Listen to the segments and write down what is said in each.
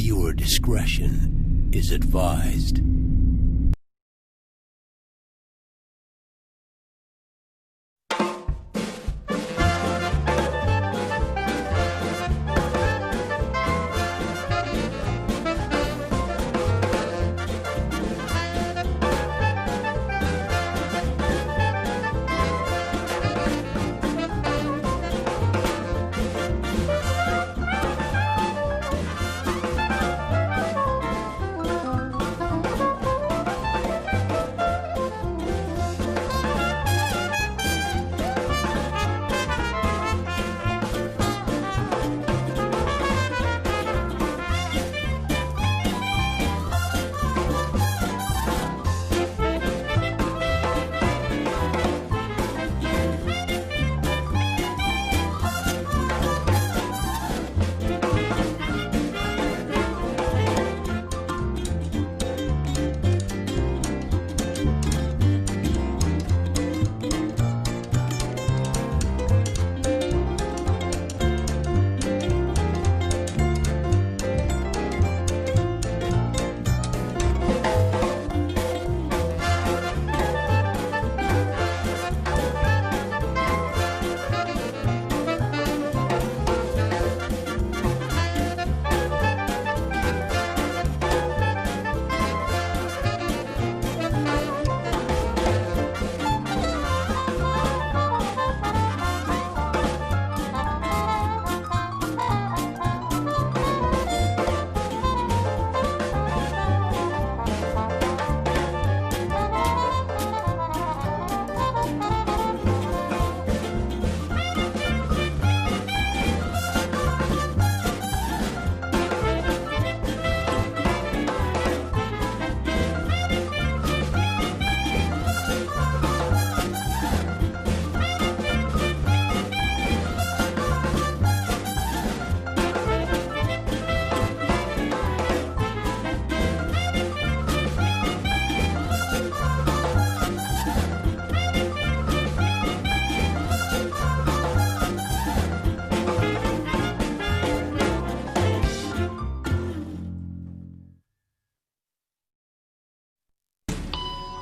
Viewer discretion is advised.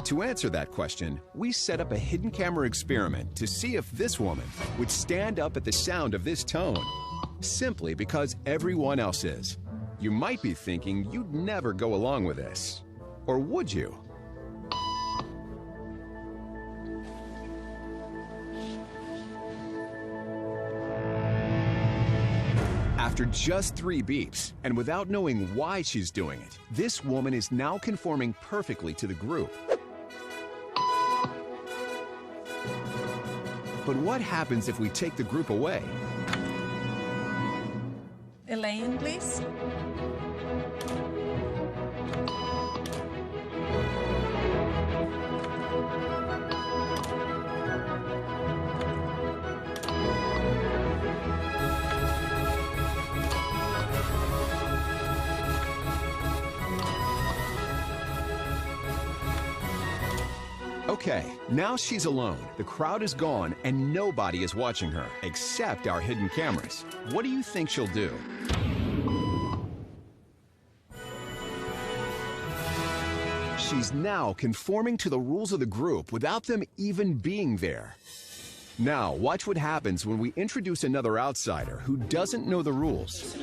To answer that question, we set up a hidden camera experiment to see if this woman would stand up at the sound of this tone, simply because everyone else is. You might be thinking you'd never go along with this. Or would you? After just 3 beeps, and without knowing why she's doing it, this woman is now conforming perfectly to the group. But what happens if we take the group away? Elaine, please. Okay, now she's alone. The crowd is gone and nobody is watching her, except our hidden cameras. What do you think she'll do? She's now conforming to the rules of the group without them even being there. Now, watch what happens when we introduce another outsider who doesn't know the rules.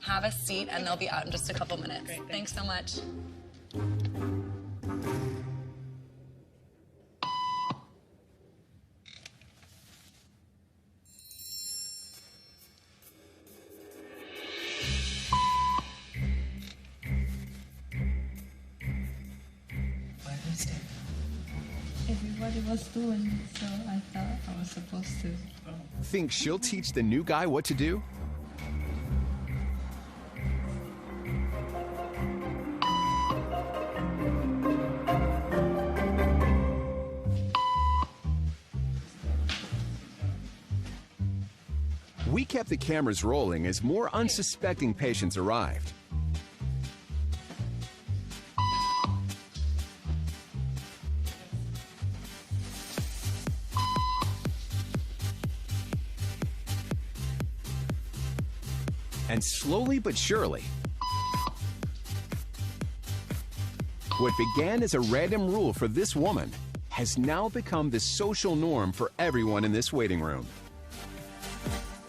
Have a seat and they'll be out in just a couple minutes. Great, thanks so much. Everybody was doing it, so I thought I was supposed to. Think she'll teach the new guy what to do? We kept the cameras rolling as more unsuspecting patients arrived. And slowly but surely, what began as a random rule for this woman has now become the social norm for everyone in this waiting room.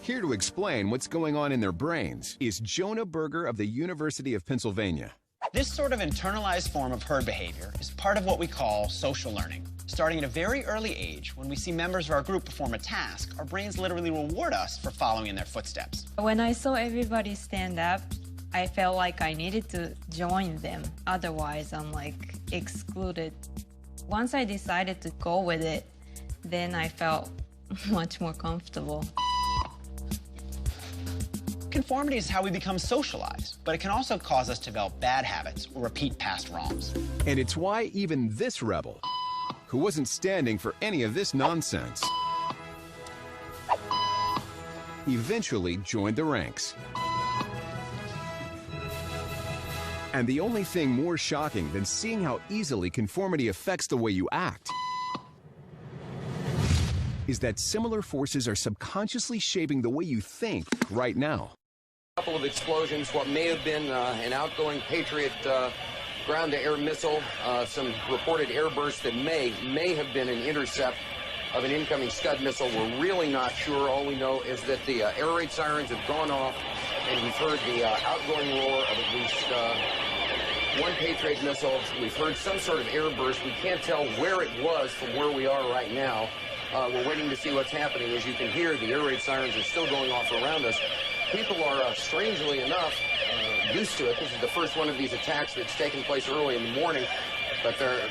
Here to explain what's going on in their brains is Jonah Berger of the University of Pennsylvania. This sort of internalized form of herd behavior is part of what we call social learning. Starting at a very early age, when we see members of our group perform a task, our brains literally reward us for following in their footsteps. When I saw everybody stand up, I felt like I needed to join them. Otherwise, I'm like excluded. Once I decided to go with it, then I felt much more comfortable. Conformity is how we become socialized, but it can also cause us to develop bad habits or repeat past wrongs. And it's why even this rebel, who wasn't standing for any of this nonsense, eventually joined the ranks. And the only thing more shocking than seeing how easily conformity affects the way you act is that similar forces are subconsciously shaping the way you think right now. A couple of explosions, what may have been an outgoing Patriot ground-to-air missile, some reported airbursts that may have been an intercept of an incoming Scud missile. We're really not sure. All we know is that the air raid sirens have gone off, and we've heard the outgoing roar of at least one Patriot missile. We've heard some sort of airburst. We can't tell where it was from where we are right now. We're waiting to see what's happening. As you can hear, the air raid sirens are still going off around us. People are, strangely enough, used to it. This is the first one of these attacks that's taken place early in the morning, but they're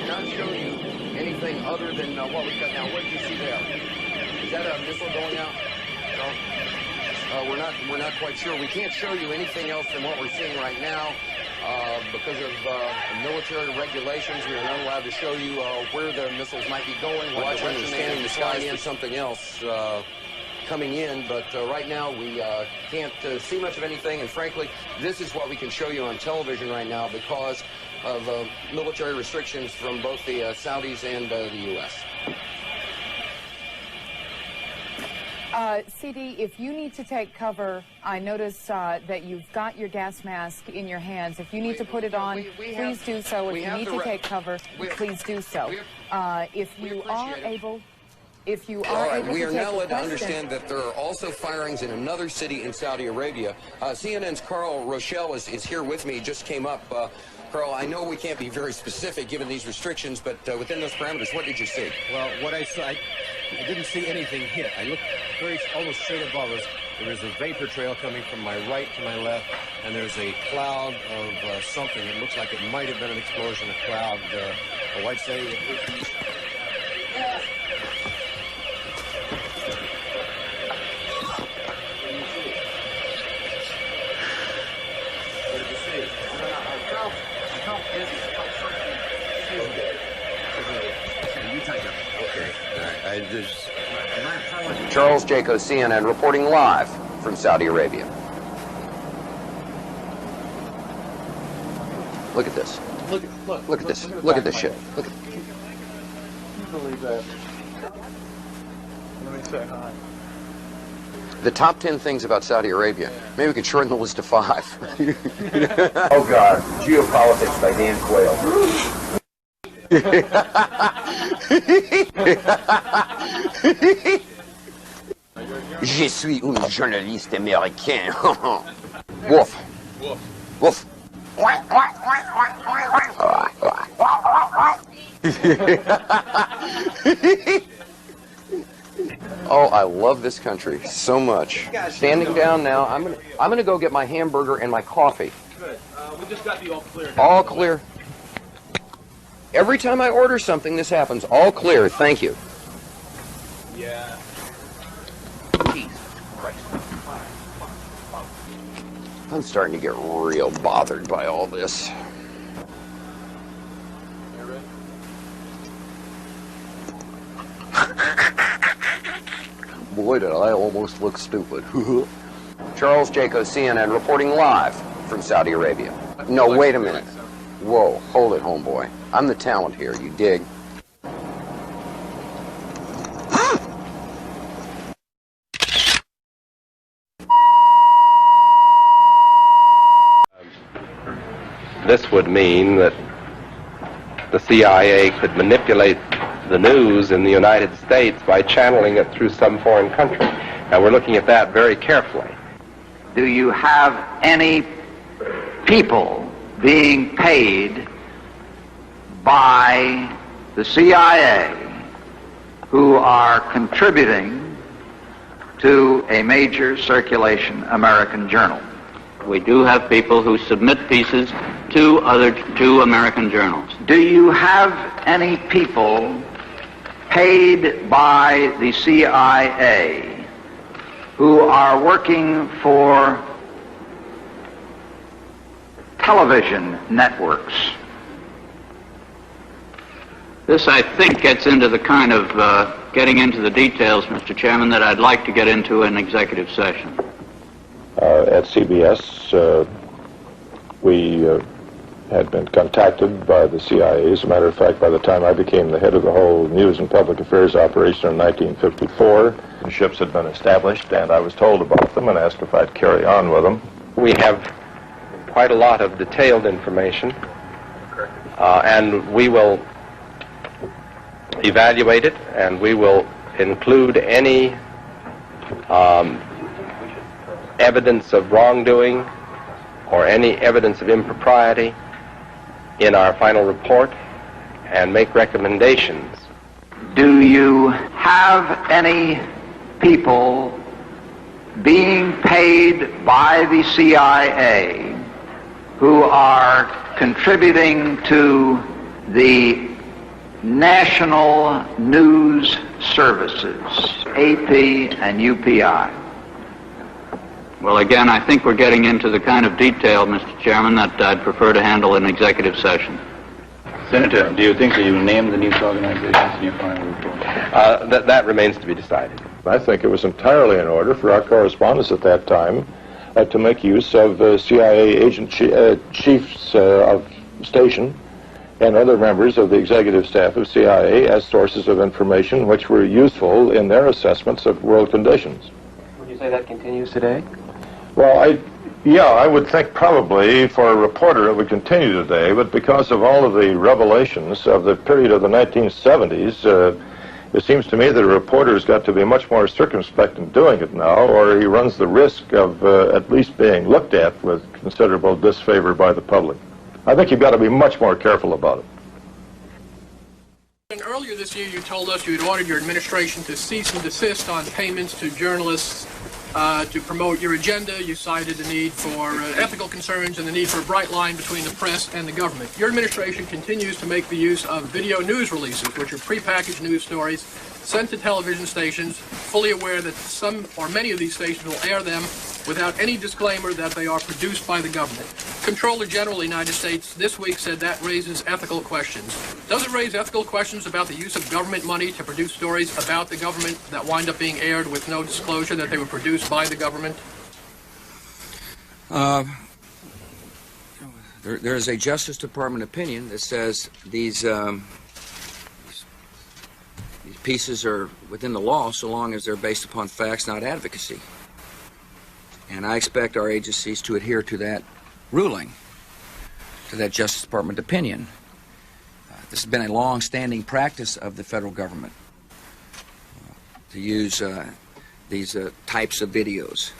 not showing you anything other than what we've got now. What did you see there? Is that a missile going out? No. We're not quite sure. We can't show you anything else than what we're seeing right now. Because of military regulations, we are not allowed to show you where the missiles might be going. Watching and scanning the skies for something else coming in, but right now we can't see much of anything, and frankly, this is what we can show you on television right now because of military restrictions from both the Saudis and the U.S. CD, if you need to take cover, I notice that you've got your gas mask in your hands. If you need to put it on, please do so. If you need to take cover, please do so. If you are able... If you are able to we are take now led to question. understand that there are also firings in another city in Saudi Arabia. CNN's Carl Rochelle is here with me. Just came up. Carl, I know we can't be very specific given these restrictions, but within those parameters, what did you see? Well, what I saw, I didn't see anything hit. I looked almost straight above us. There was a vapor trail coming from my right to my left, and there's a cloud of something. It looks like it might have been an explosion, a cloud. I'd say Charles Jaco, CNN, reporting live from Saudi Arabia. Look at this. Look at this. Look at this shit. Look at Can you believe that? Let me say hi. the top 10 things about Saudi Arabia. Maybe we could shorten the list to 5. Oh God, Geopolitics by Dan Quayle. Je suis un journaliste américain. Woof. Woof. Oh, I love this country so much. Standing down now, I'm gonna go get my hamburger and my coffee. Good. We just got the all clear. All clear. Every time I order something, this happens. All clear. Thank you. Yeah. I'm starting to get real bothered by all this. Boy, did I almost look stupid. Charles Jaco, CNN, reporting live from Saudi Arabia. No, wait a minute. Whoa, hold it, homeboy. I'm the talent here, you dig? this would mean that the CIA could manipulate the news in the United States by channeling it through some foreign country. And we're looking at that very carefully. Do you have any people being paid by the CIA who are contributing to a major circulation American journal? We do have people who submit pieces to American journals. Do you have any people paid by the CIA who are working for television networks? This, I think, gets into the kind of getting into the details, Mr. Chairman, that I'd like to get into in executive session. At CBS, we had been contacted by the CIA. As a matter of fact, by the time I became the head of the whole news and public affairs operation in 1954, the ships had been established, and I was told about them and asked if I'd carry on with them. We have quite a lot of detailed information, and we will evaluate it, and we will include any evidence of wrongdoing or any evidence of impropriety in our final report and make recommendations. Do you have any people being paid by the CIA who are contributing to the national news services, AP and UPI? Well, again, I think we're getting into the kind of detail, Mr. Chairman, that I'd prefer to handle in executive session. Senator, do you think that you named the news organizations in your final report? That remains to be decided. I think it was entirely in order for our correspondents at that time to make use of CIA agent chiefs of station and other members of the executive staff of CIA as sources of information which were useful in their assessments of world conditions. Would you say that continues today? Well, I would think probably for a reporter it would continue today, but because of all of the revelations of the period of the 1970s, it seems to me that a reporter's got to be much more circumspect in doing it now, or he runs the risk of at least being looked at with considerable disfavor by the public. I think you've got to be much more careful about it. And earlier this year, you told us you had ordered your administration to cease and desist on payments to journalists to promote your agenda. You cited the need for ethical concerns and the need for a bright line between the press and the government. Your administration continues to make the use of video news releases, which are prepackaged news stories sent to television stations, fully aware that some or many of these stations will air them without any disclaimer that they are produced by the government. Comptroller General of the United States this week said that raises ethical questions. Does it raise ethical questions about the use of government money to produce stories about the government that wind up being aired with no disclosure that they were produced by the government? There is a Justice Department opinion that says these pieces are within the law so long as they're based upon facts, not advocacy. And I expect our agencies to adhere to that ruling, to that Justice Department opinion. This has been a long-standing practice of the federal government to use these types of videos.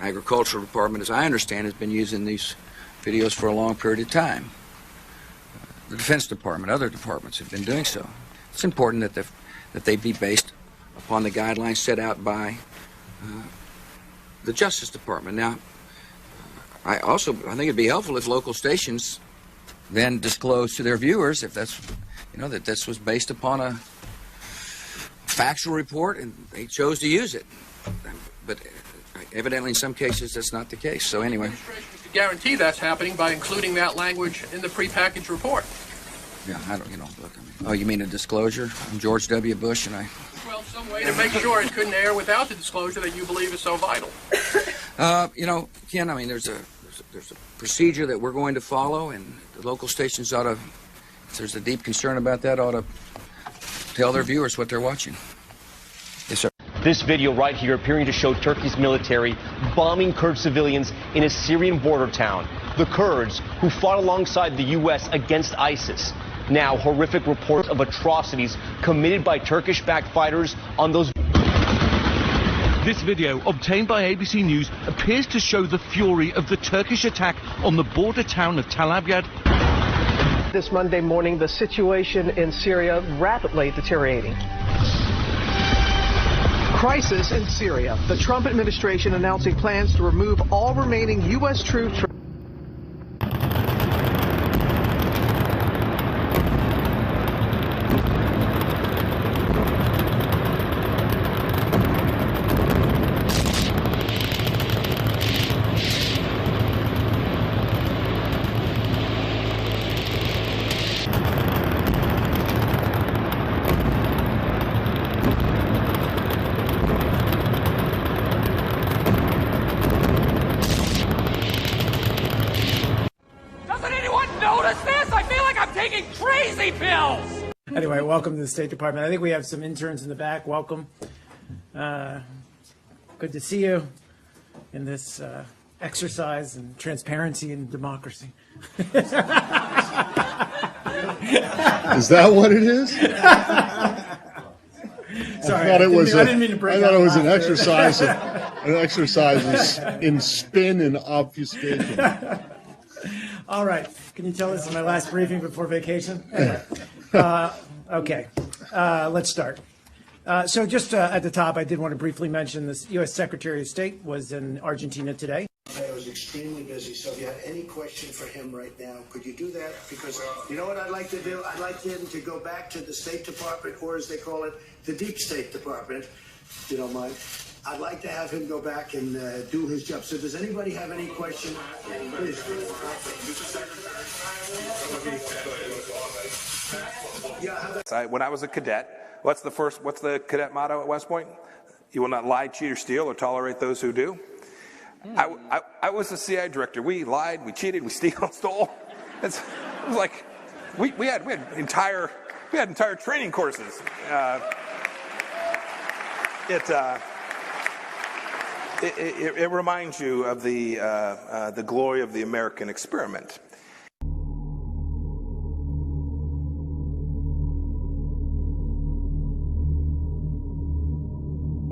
Agricultural Department, as I understand, has been using these videos for a long period of time. The Defense Department, other departments have been doing so. It's important that they be based upon the guidelines set out by the Justice Department. Now, I think it'd be helpful if local stations then disclose to their viewers if that's, that this was based upon a factual report and they chose to use it. But evidently in some cases that's not the case. So anyway. The administration could guarantee that's happening by including that language in the prepackaged report. Yeah, look, oh, you mean a disclosure? I'm George W. Bush and I... Well, some way to make sure it couldn't air without the disclosure that you believe is so vital. Ken, there's a procedure that we're going to follow, and the local stations ought to, if there's a deep concern about that, ought to tell their viewers what they're watching. Yes, sir. This video right here appearing to show Turkey's military bombing Kurd civilians in a Syrian border town. the Kurds who fought alongside the U.S. against ISIS. Now, horrific reports of atrocities committed by Turkish-backed fighters on those. This video, obtained by ABC News, appears to show the fury of the Turkish attack on the border town of Tel Abyad. This Monday morning, the situation in Syria rapidly deteriorating. Crisis in Syria. The Trump administration announcing plans to remove all remaining U.S. troops from Anyway, welcome to the State Department. I think we have some interns in the back. Welcome. Good to see you in this exercise in transparency and democracy. Is that what it is? Sorry, I didn't mean to break thought out it was an laughter. exercise in spin and obfuscation. All right. Can you tell this is my last briefing before vacation? Anyway. Okay. Let's start. So just at the top, I did want to briefly mention this U.S. Secretary of State was in Argentina today. I was extremely busy, so if you had any question for him right now, could you do that? Because you know what I'd like to do? I'd like him to go back to the State Department, or as they call it, the Deep State Department, if you don't mind. I'd like to have him go back and do his job. So does anybody have any question? Please. When I was a cadet, what's the cadet motto at West Point? You will not lie, cheat, or steal, or tolerate those who do. I was the CIA director. We lied, we cheated, we stole. It was like we had entire training courses. It reminds you of the glory of the American experiment.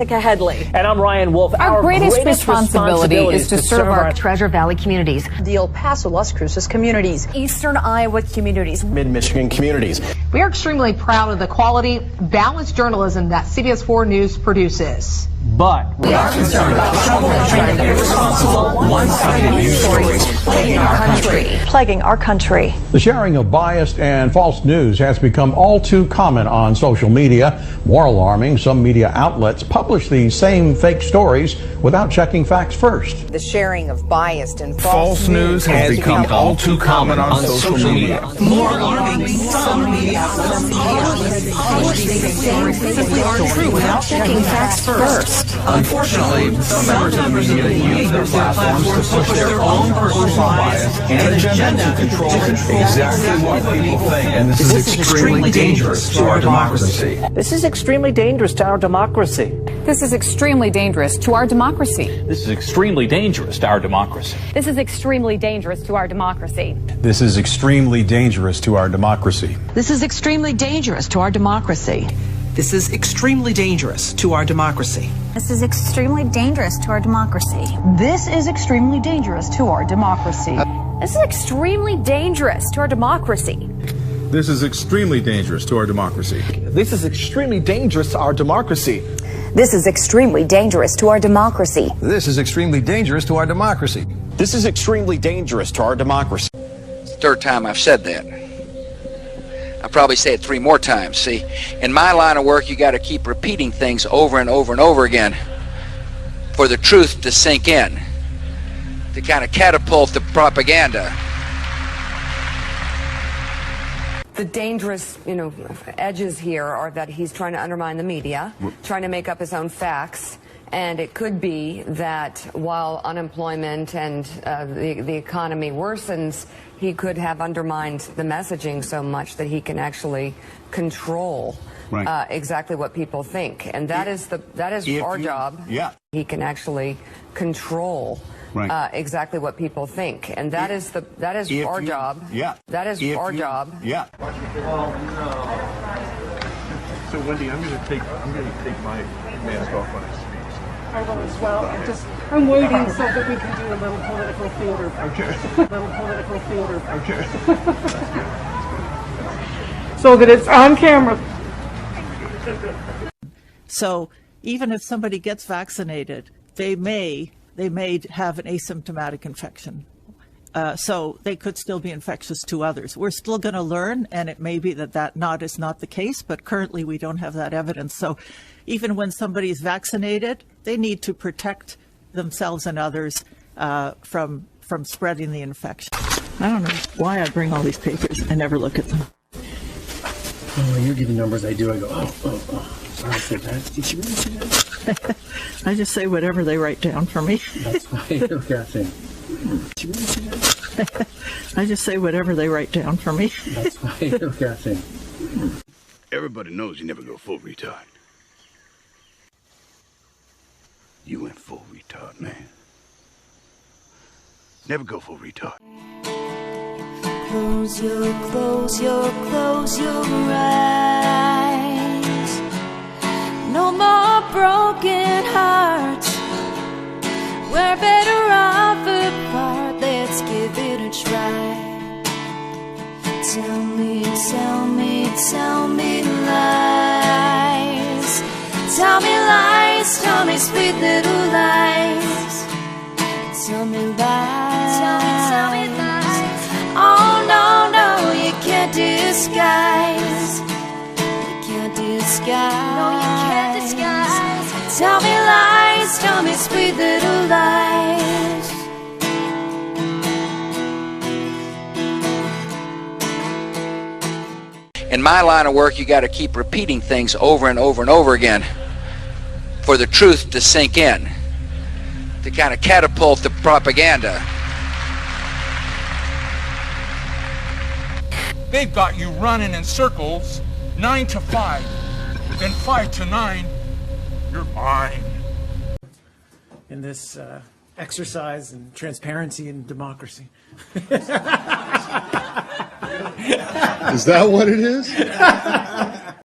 Headley. And I'm Ryan Wolf. Our greatest responsibility is to serve our Treasure Valley communities, the El Paso, Las Cruces communities, Eastern Iowa communities, Mid-Michigan communities. We are extremely proud of the quality, balanced journalism that CBS 4 News produces. But we are concerned about troubling and irresponsible, one-sided news stories plaguing our country. The sharing of biased and false news has become all too common on social media. More alarming, some media outlets publish these same fake stories without checking facts first. The sharing of biased and false news has become all too common on social media. More alarming, some media outlets publish these same fake stories without checking facts first. Unfortunately, some members of the media use their platforms to push their own personal bias and agenda to control exactly what people think. And this is extremely dangerous to our democracy. this is extremely dangerous to our democracy. This is extremely dangerous to our democracy. This is extremely dangerous to our democracy. This is extremely dangerous to our democracy. This is extremely dangerous to our democracy. This is extremely dangerous to our democracy. This is extremely dangerous to our democracy. This is extremely dangerous to our democracy. This is extremely dangerous to our democracy. This is extremely dangerous to our democracy. This is extremely dangerous to our democracy. This is extremely dangerous to our democracy. This is extremely dangerous to our democracy. This is extremely dangerous to our democracy. This is extremely dangerous to our democracy. It's the third time I've said that. I'll probably say it 3 more times. See, in my line of work, you got to keep repeating things over and over and over again for the truth to sink in, to kind of catapult the propaganda. The dangerous, edges here are that he's trying to undermine the media, trying to make up his own facts. And it could be that while unemployment and the economy worsens, he could have undermined the messaging so much that he can actually control exactly what people think. And that is our job. Yeah. He can actually control exactly what people think, and that is our job. Yeah. That is our job. Yeah. So Wendy, I'm going to take my mask off when I speak. I will as well. I'm waiting so that we can do a little political theater. Okay. Little political theater. Okay. So that it's on camera. So even if somebody gets vaccinated, they may have an asymptomatic infection. So they could still be infectious to others. We're still going to learn, and it may be that is not the case, but currently we don't have that evidence. So even when somebody is vaccinated, they need to protect themselves and others from spreading the infection. I don't know why I bring all these papers. I never look at them. Oh, you're giving numbers. I do. I go, oh. Sorry for that. Did you really say that? I just say whatever they write down for me. That's why you're guessing. Did you really say that? I just say whatever they write down for me. That's why you're guessing. Everybody knows you never go full retard. You went full retard, man. Never go full retard. Close your eyes. No more broken hearts. We're better off apart. Let's give it a try. Tell me lies. Tell me lies. Tell me sweet little lies. Tell me lies. Tell me lies. Oh no, you can't disguise. You can't disguise. No, you can't disguise. Tell me lies. Tell me sweet little lies. In my line of work, you got to keep repeating things over and over and over again for the truth to sink in, to kind of catapult the propaganda. They've got you running in circles, 9 to 5, then 5 to 9, you're mine. In this exercise in transparency and democracy. Is that what it is?